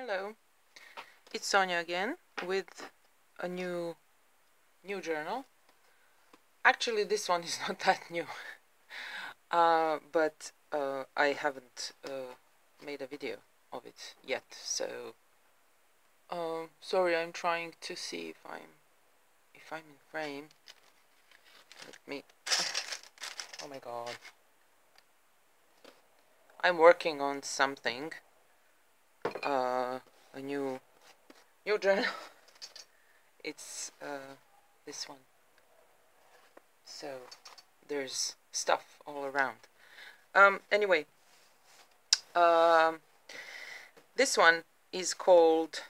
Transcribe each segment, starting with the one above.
Hello, it's Sonia again with a new journal. Actually, this one is not that new, but I haven't made a video of it yet. So sorry, I'm trying to see if I'm in frame. Let me. Oh my God, I'm working on something. A new journal. It's this one. So there's stuff all around. Anyway, this one is called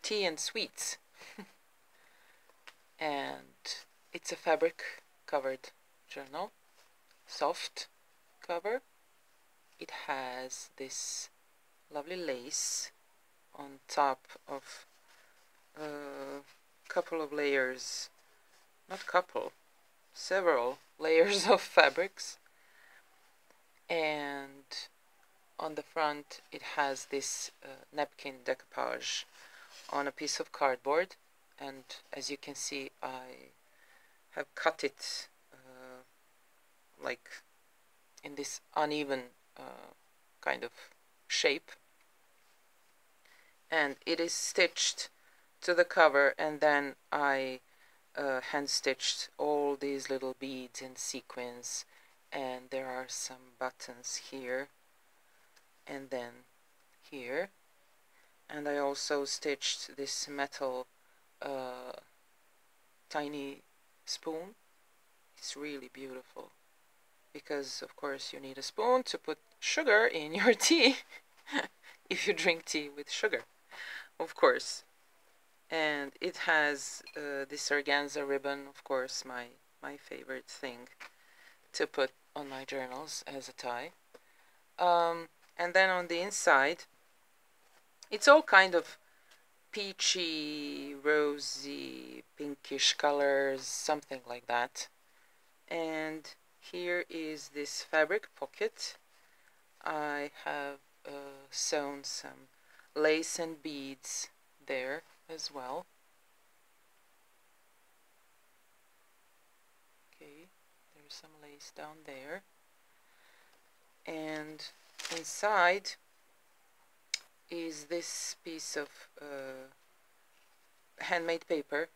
Tea and Sweets, and it's a fabric covered journal, soft cover. It has this lovely lace on top of a couple of layers, not couple, several layers of fabrics, and on the front it has this napkin decoupage on a piece of cardboard, and as you can see I have cut it like in this uneven kind of shape, and it is stitched to the cover, and then I hand stitched all these little beads and sequins, and there are some buttons here and then here, and I also stitched this metal tiny spoon. It's really beautiful because of course you need a spoon to put sugar in your tea if you drink tea with sugar, of course. And it has this organza ribbon, of course, my favorite thing to put on my journals as a tie. And then on the inside it's all kind of peachy, rosy, pinkish colors, something like that. And here is this fabric pocket. I have sewn some lace and beads there as well. Okay, there's some lace down there. And inside is this piece of handmade paper,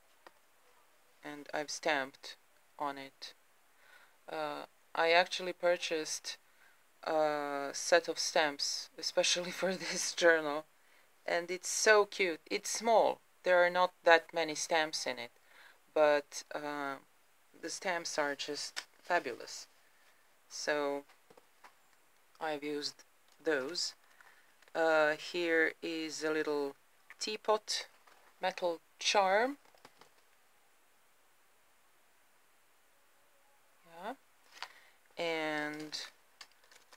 and I've stamped on it. I actually purchased a set of stamps especially for this journal, and it's so cute. It's small, there are not that many stamps in it, but the stamps are just fabulous, so I've used those. Here is a little teapot metal charm. Yeah. And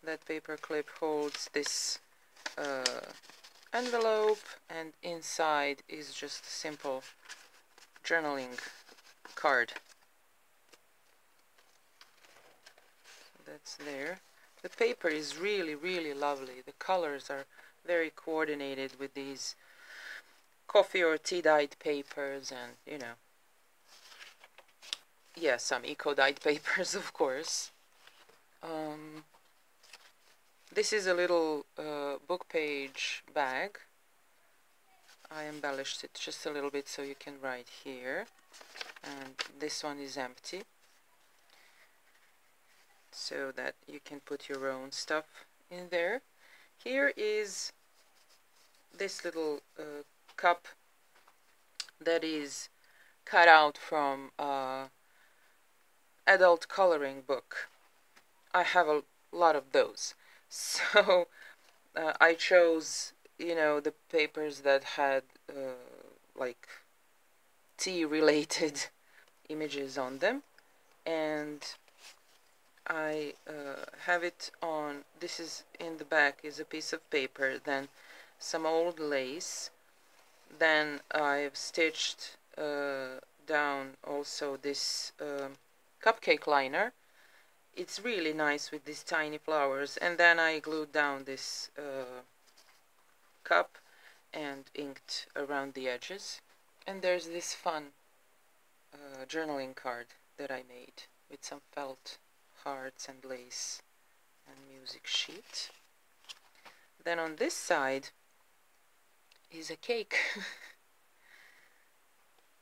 that paper clip holds this envelope, and inside is just a simple journaling card. So that's there. The paper is really, really lovely. The colors are very coordinated with these coffee or tea dyed papers, and you know, yeah, some eco dyed papers, of course. This is a little book page bag. I embellished it just a little bit so you can write here, and this one is empty so that you can put your own stuff in there. Here is this little cup that is cut out from adult coloring book. I have a lot of those, so I chose, you know, the papers that had like tea related images on them, and I have it on, this is in the back is a piece of paper, then some old lace, then I've stitched down also this cupcake liner. It's really nice with these tiny flowers, and then I glued down this cup, and inked around the edges. And there's this fun journaling card that I made with some felt hearts and lace and music sheet. Then on this side is a cake.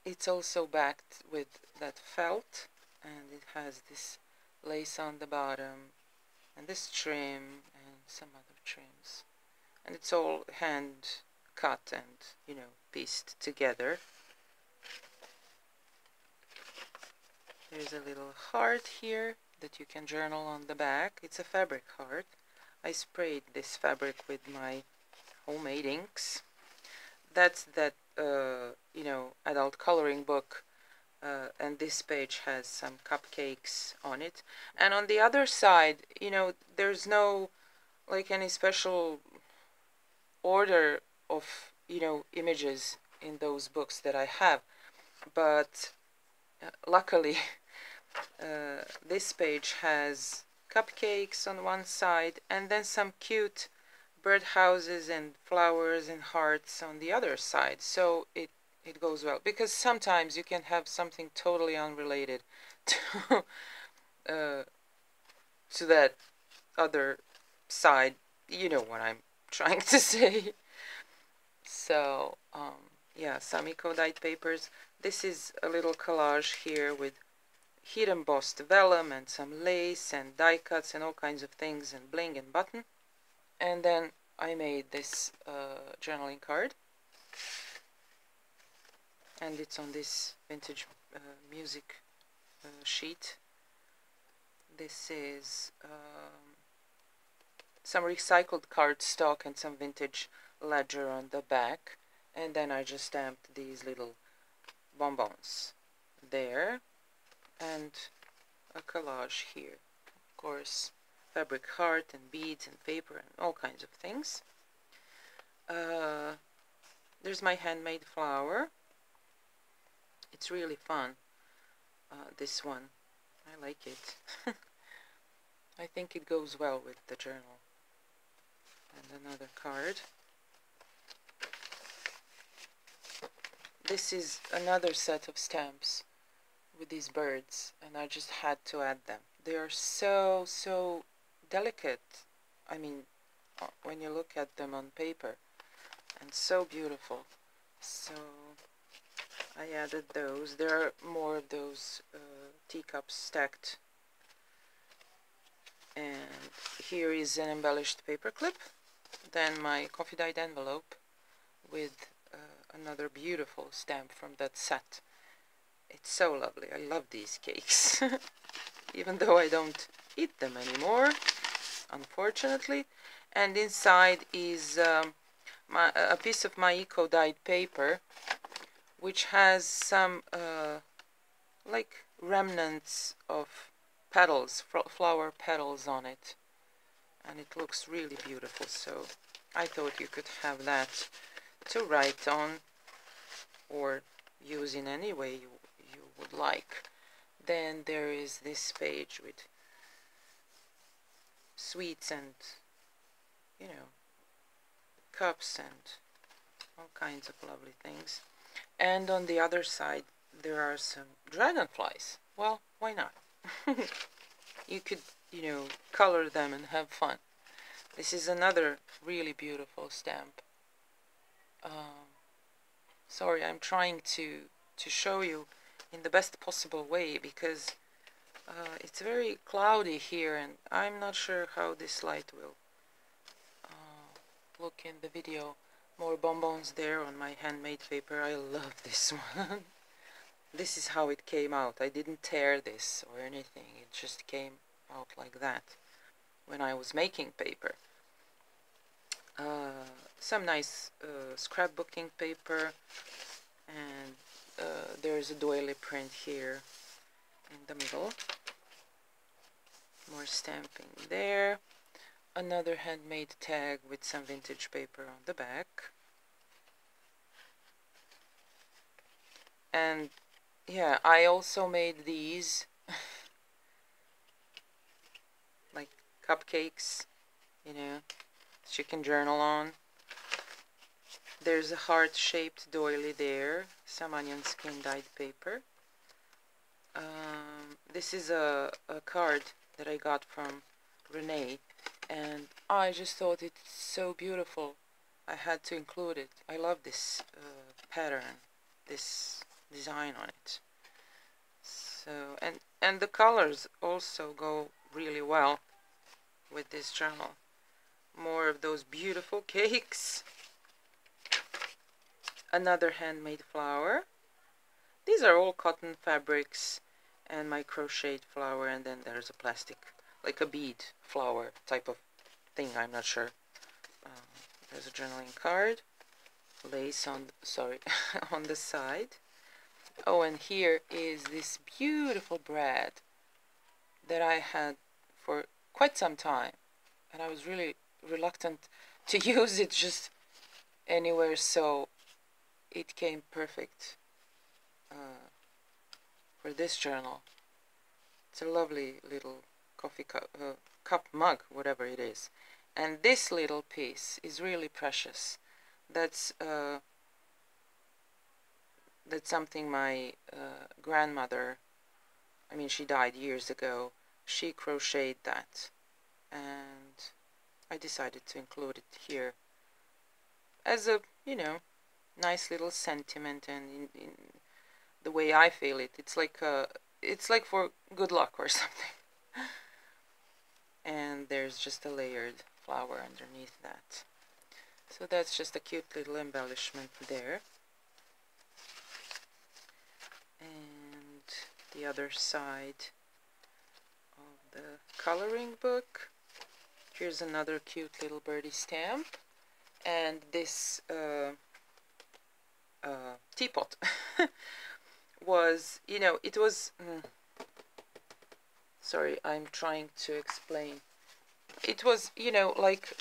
It's also backed with that felt, and it has this lace on the bottom and this trim and some other trims, and it's all hand cut and, you know, pieced together. There's a little heart here that you can journal on the back. It's a fabric heart. I sprayed this fabric with my homemade inks. That's that you know, adult coloring book, and this page has some cupcakes on it. And on the other side, you know, there's no like any special order of, you know, images in those books that I have, but luckily this page has cupcakes on one side and then some cute birdhouses and flowers and hearts on the other side, so it goes well, because sometimes you can have something totally unrelated to that other side. You know what I'm trying to say. So yeah, some eco dyed papers. This is a little collage here with heat embossed vellum and some lace and die cuts and all kinds of things and bling and button. And then I made this journaling card, and it's on this vintage music sheet. This is some recycled cardstock and some vintage ledger on the back, and then I just stamped these little bonbons there and a collage here. Of course, fabric heart and beads and paper and all kinds of things. There's my handmade flower. It's really fun, this one. I like it. I think it goes well with the journal. And another card. This is another set of stamps with these birds, and I just had to add them. They are so delicate. I mean, when you look at them on paper, and so beautiful. So I added those. There are more of those teacups stacked. And here is an embellished paper clip. Then my coffee dyed envelope with another beautiful stamp from that set. It's so lovely. I love these cakes. Even though I don't eat them anymore, unfortunately. And inside is a piece of my eco dyed paper, which has some like remnants of petals, flower petals on it, and it looks really beautiful. So I thought you could have that to write on or use in any way you would like. Then there is this page with sweets and, you know, cups and all kinds of lovely things. And on the other side there are some dragonflies. Well, why not? You could, you know, color them and have fun. This is another really beautiful stamp. Sorry, I'm trying to show you in the best possible way, because it's very cloudy here and I'm not sure how this light will look in the video. More bonbons there on my handmade paper. I love this one. This is how it came out. I didn't tear this or anything. It just came out like that when I was making paper. Some nice scrapbooking paper, and there's a doily print here in the middle. More stamping there. Another handmade tag with some vintage paper on the back. And yeah, I also made these like cupcakes, you know, that you can journal on. there's a heart-shaped doily there, some onion skin dyed paper. This is a card that I got from Renee, and I just thought it's so beautiful. I had to include it. I love this pattern, this design on it. So, and the colors also go really well with this journal. More of those beautiful cakes. Another handmade flower. These are all cotton fabrics and my crocheted flower, and then there's a plastic, like a bead flower type of thing, I'm not sure. There's a journaling card, lace on, sorry, on the side. Oh, and here is this beautiful brad that I had for quite some time, and I was really reluctant to use it just anywhere, so it came perfect for this journal. It's a lovely little coffee cup mug, whatever it is. And this little piece is really precious. That's something my grandmother, I mean, she died years ago. She crocheted that, and I decided to include it here as a, you know, nice little sentiment, and in the way I feel it, it's like for good luck or something. And there's just a layered flower underneath that. So that's just a cute little embellishment there. And the other side of the coloring book. Here's another cute little birdie stamp. And this teapot was, you know, it was, sorry, I'm trying to explain. It was, you know, like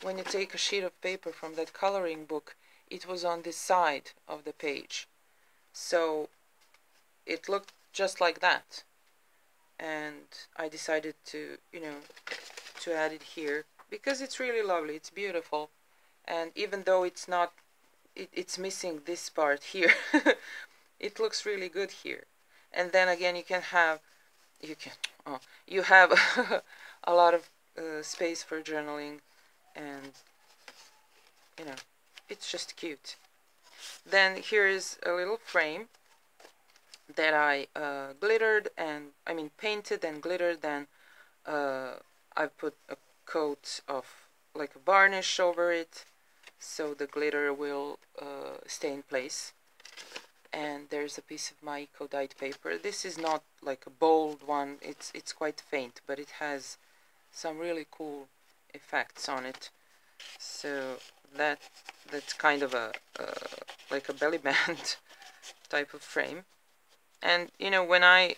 when you take a sheet of paper from that coloring book, it was on the side of the page. So it looked just like that. And I decided to, you know, to add it here because it's really lovely, it's beautiful. And even though it's not, it's missing this part here, it looks really good here. And then again, you have a lot of space for journaling, and you know, it's just cute. Then here is a little frame that I glittered, and I mean painted and glittered. Then I put a coat of like a varnish over it, so the glitter will stay in place. And there's a piece of my eco-dyed paper. This is not like a bold one, it's quite faint, but it has some really cool effects on it. So that's kind of a like a belly band type of frame. And you know, when I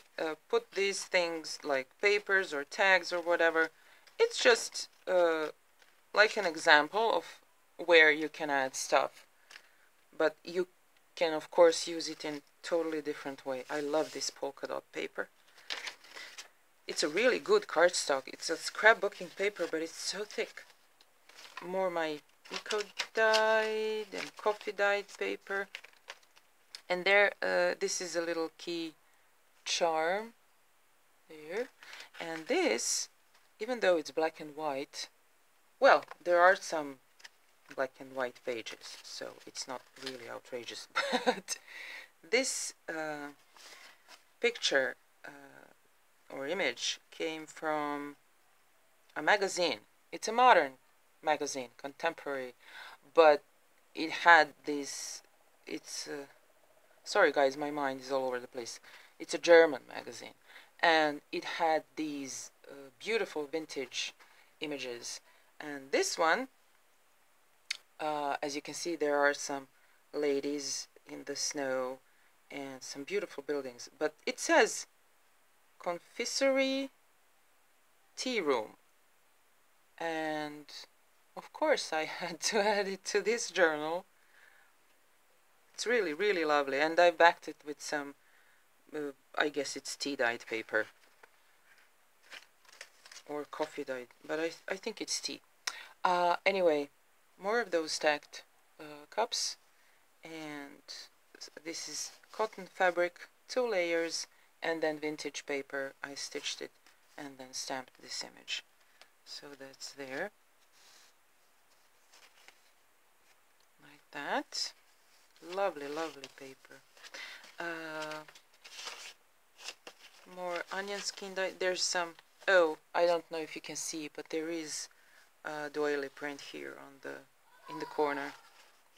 put these things like papers or tags or whatever, it's just like an example of where you can add stuff, but you can of course use it in totally different way. I love this polka dot paper. It's a really good cardstock. It's a scrapbooking paper, but it's so thick. More my eco dyed and coffee dyed paper. And there, this is a little key charm there. And this, even though it's black and white, well, there are some black and white pages, so it's not really outrageous. But this picture or image came from a magazine. It's a modern magazine, contemporary, but it had this, it's sorry guys, my mind is all over the place. It's a German magazine, and it had these beautiful vintage images. And this one, as you can see, there are some ladies in the snow and some beautiful buildings, but it says Confiserie Tea Room, and of course I had to add it to this journal. It's really, really lovely, and I backed it with some, I guess it's tea dyed paper or coffee dyed, but I think it's tea. Anyway, more of those stacked cups, and this is cotton fabric, 2 layers, and then vintage paper. I stitched it and then stamped this image. So that's there, like that. Lovely, lovely paper. More onion skin dye. There's some, oh, I don't know if you can see, but there is a doily print here on the in the corner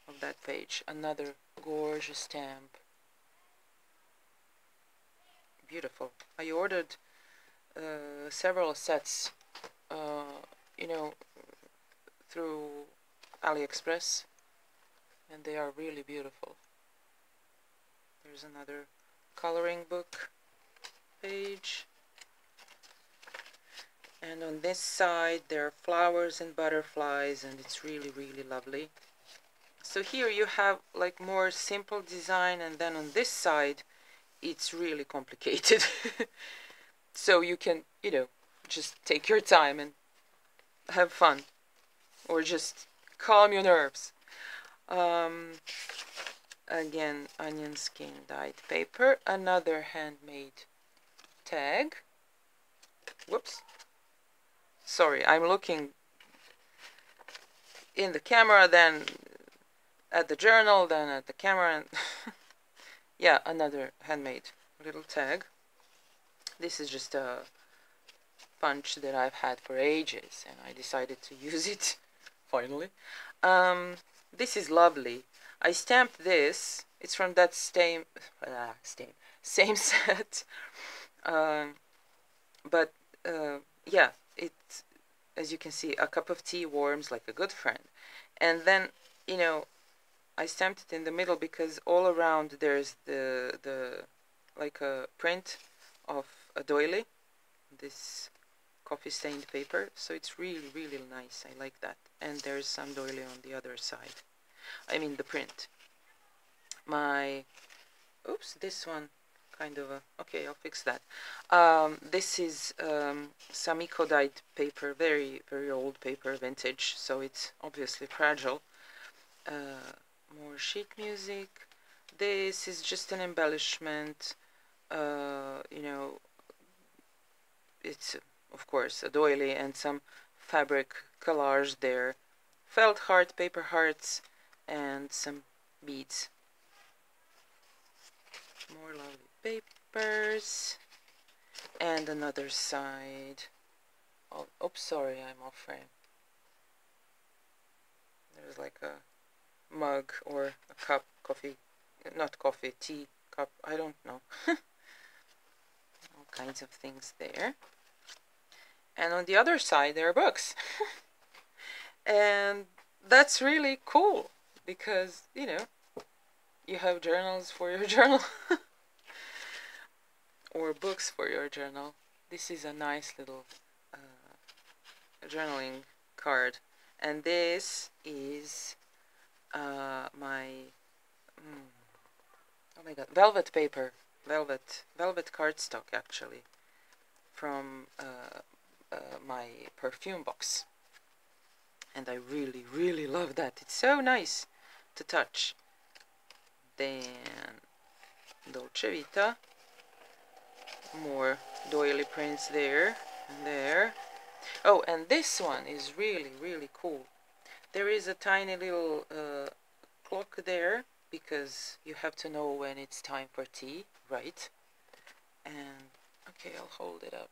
of that page. Another gorgeous stamp. Beautiful. I ordered several sets, you know, through AliExpress, and they are really beautiful. There's another coloring book page, and on this side there are flowers and butterflies, and it's really, really lovely. So here you have like more simple design, and then on this side it's really complicated. So you can, you know, just take your time and have fun, or just calm your nerves. Again, onion skin dyed paper, another handmade tag. Whoops. Sorry, I'm looking in the camera, then at the journal, then at the camera, and yeah, another handmade little tag. This is just a punch that I've had for ages, and I decided to use it finally. This is lovely. I stamped this. It's from that same set. But yeah, it's, as you can see, a cup of tea warms like a good friend. And then, you know, I stamped it in the middle because all around there's the like a print of a doily, this coffee stained paper. So it's really, really nice. I like that. And there's some doily on the other side. I mean the print. Oops, this one kind of okay, I'll fix that. This is some eco dyed paper, very, very old paper, vintage, so it's obviously fragile. More sheet music. This is just an embellishment. You know, it's of course a doily and some fabric collage there. Felt heart, paper hearts, and some beads. More lovely papers. And another side. Oh, oops, sorry, I'm off frame. There's like a mug or a cup, coffee, not coffee, tea cup, I don't know. All kinds of things there. And on the other side there are books. And that's really cool because, you know, you have journals for your journal or books for your journal. This is a nice little journaling card, and this is my oh my god, velvet paper, velvet cardstock, actually, from my perfume box, and I really, really love that. It's so nice to touch. Then Dolce Vita, more doily prints there and there. Oh, and this one is really, really cool. There is a tiny little clock there because you have to know when it's time for tea, right? And okay, I'll hold it up.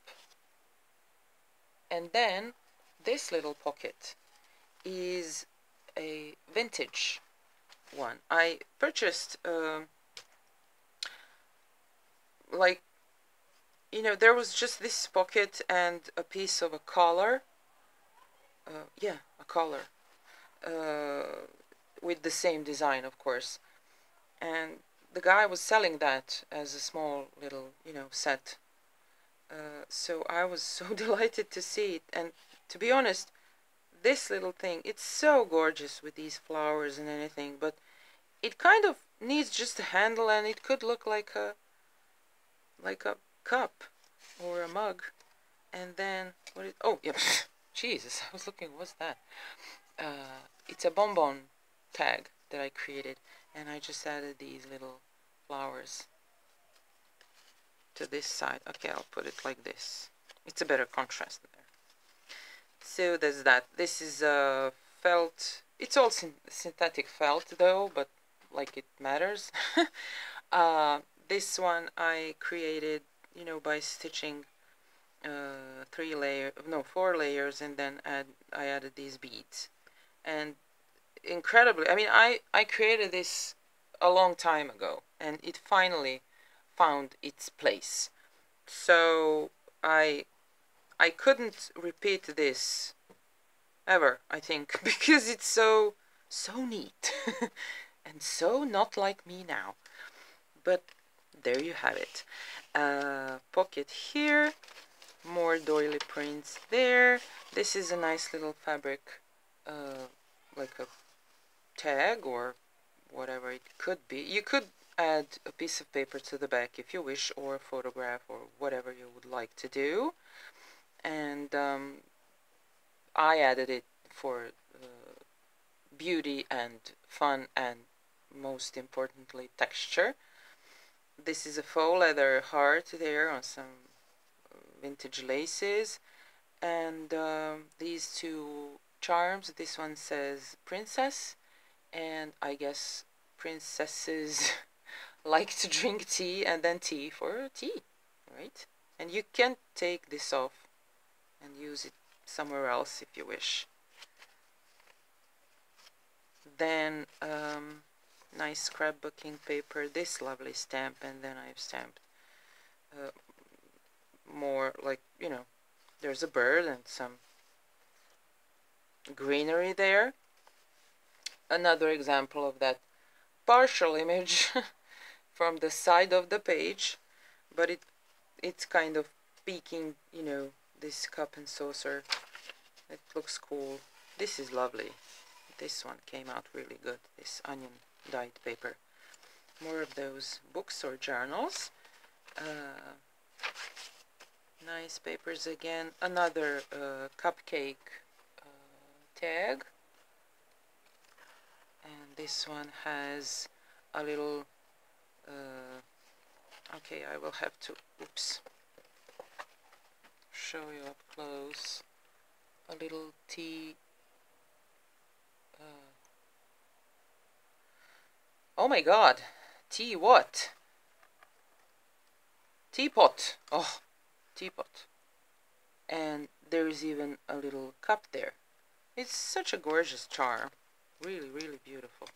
And then this little pocket is a vintage one. I purchased like, you know, there was just this pocket and a piece of a collar. Yeah, a collar with the same design, of course. And the guy was selling that as a small little, you know, set. So I was so delighted to see it. And to be honest, this little thing, it's so gorgeous with these flowers and anything, but it kind of needs just a handle, and it could look like a cup or a mug. And then what is, oh yeah, Jesus, I was looking, what's that? It's a bonbon tag. that I created, and I just added these little flowers to this side. Okay, I'll put it like this. It's a better contrast there. So there's that. This is felt. It's all synthetic felt though, but like it matters. This one I created, you know, by stitching 4 layers, and then I added these beads. And incredibly, I mean, I created this a long time ago, and it finally found its place. So I couldn't repeat this ever, I think, because it's so neat and so not like me now. But there you have it. Pocket here, more doily prints there. This is a nice little fabric, like a tag or whatever it could be. You could add a piece of paper to the back if you wish, or a photograph, or whatever you would like to do. And I added it for beauty and fun, and most importantly texture. This is a faux leather heart there on some vintage laces, and these two charms. This one says princess, and I guess princesses like to drink tea, and then tea for tea, right? And you can take this off and use it somewhere else if you wish. Then nice scrapbooking paper, this lovely stamp, and then I've stamped more, like, you know, there's a bird and some greenery there. Another example of that partial image from the side of the page, but it's kind of peeking, you know, this cup and saucer. It looks cool. This is lovely. This one came out really good, this onion dyed paper. More of those books or journals. Nice papers again. Another cupcake tag. And this one has a little, okay, I will have to, oops, show you up close. A little tea, oh my god, tea what? Teapot, oh, teapot. And there is even a little cup there. It's such a gorgeous charm. Really, really beautiful.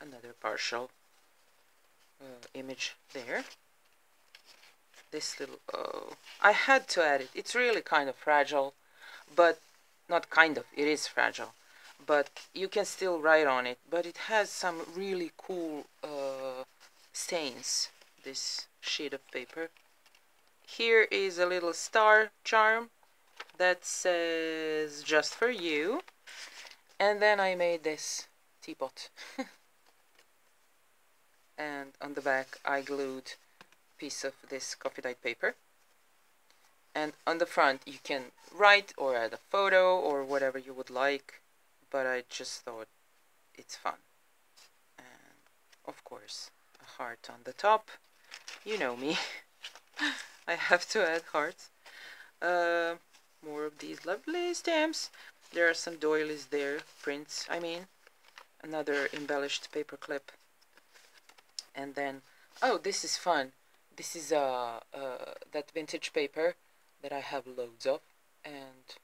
Another partial image there. This little, oh, I had to add it. It's really kind of fragile, but not kind of, it is fragile. But you can still write on it. But it has some really cool stains, this sheet of paper. Here is a little star charm that says just for you. And then I made this teapot. And on the back I glued a piece of this coffee dyed paper. And on the front you can write or add a photo or whatever you would like. But I just thought it's fun. And of course a heart on the top. You know me. I have to add hearts. More of these lovely stamps. There are some doilies there, prints, I mean. Another embellished paper clip. And then, oh, this is fun. This is that vintage paper that I have loads of. And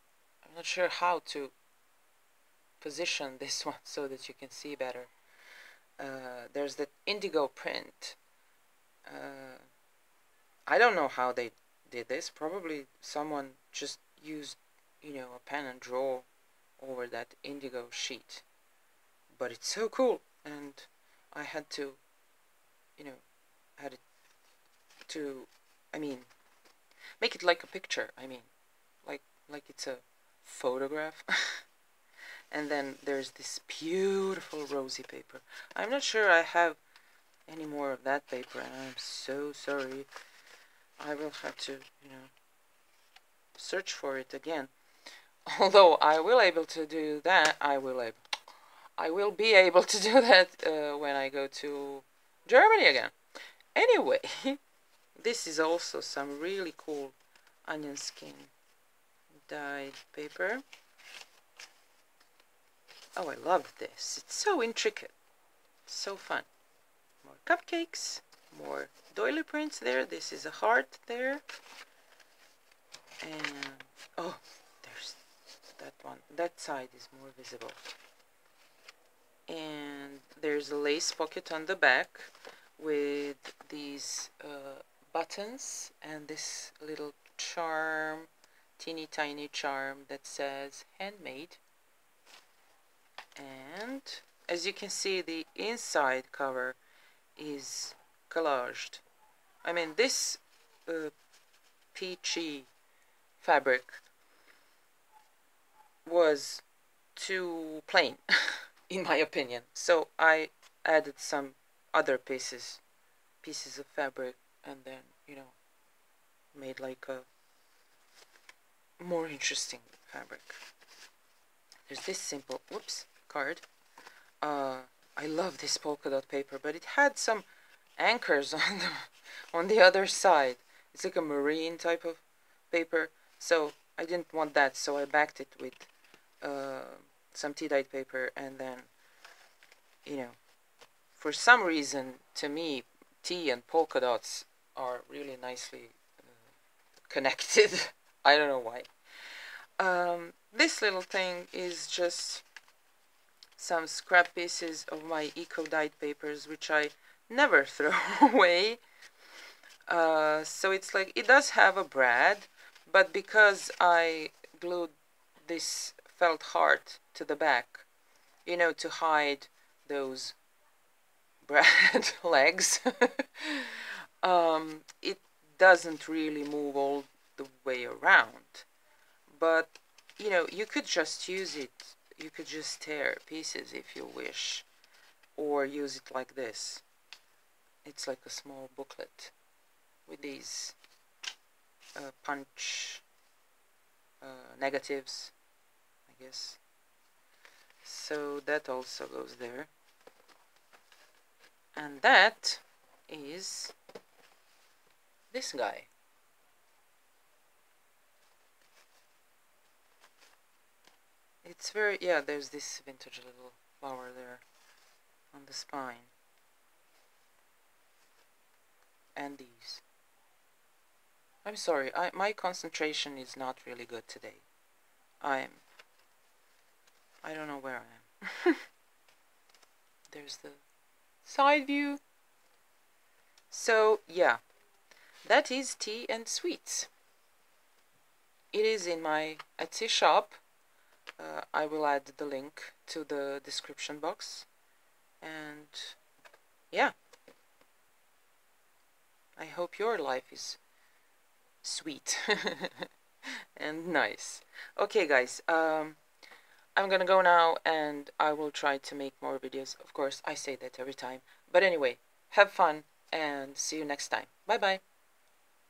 I'm not sure how to position this one so that you can see better. There's that indigo print. I don't know how they did this. Probably someone just used, you know, a pen and draw over that indigo sheet. But it's so cool, and I had to, you know, add it to, I mean, make it like a picture. I mean, like it's a photograph. And then there's this beautiful rosy paper. I'm not sure I have any more of that paper, and I'm so sorry. I will have to, you know, search for it again. Although I will able to do that, I will able. I will be able to do that when I go to Germany again. Anyway, this is also some really cool onion skin dyed paper. Oh, I love this. It's so intricate. So fun. More cupcakes, more doily prints there. This is a heart there. And, oh, there's that one. That side is more visible. And there's a lace pocket on the back with these buttons and this little charm, teeny tiny charm that says handmade. And as you can see, the inside cover is collaged. I mean, this peachy fabric was too plain in my opinion, so I added some other pieces of fabric and then, you know, made like a more interesting fabric. There's this simple card. I love this polka dot paper, but it had some anchors on the other side. It's like a marine type of paper, so I didn't want that, so I backed it with some tea-dyed paper, and then, you know, for some reason, to me, tea and polka dots are really nicely connected. I don't know why. This little thing is just some scrap pieces of my eco-dyed papers, which I never throw away. So it's like, it does have a brad, but because I glued this felt heart to the back, you know, to hide those brad legs, it doesn't really move all the way around. But, you know, you could just use it, you could just tear pieces if you wish, or use it like this. It's like a small booklet with these punch negatives, I guess. So that also goes there. And that is this guy. It's very, yeah, there's this vintage little flower there on the spine. And these. I'm sorry, my concentration is not really good today. I don't know where I am. There's the side view. So, yeah, that is tea and sweets. It is in my Etsy shop. I will add the link to the description box. And, yeah, I hope your life is sweet and nice. Okay, guys, I'm gonna go now, and I will try to make more videos. Of course, I say that every time. But anyway, have fun, and see you next time. Bye-bye.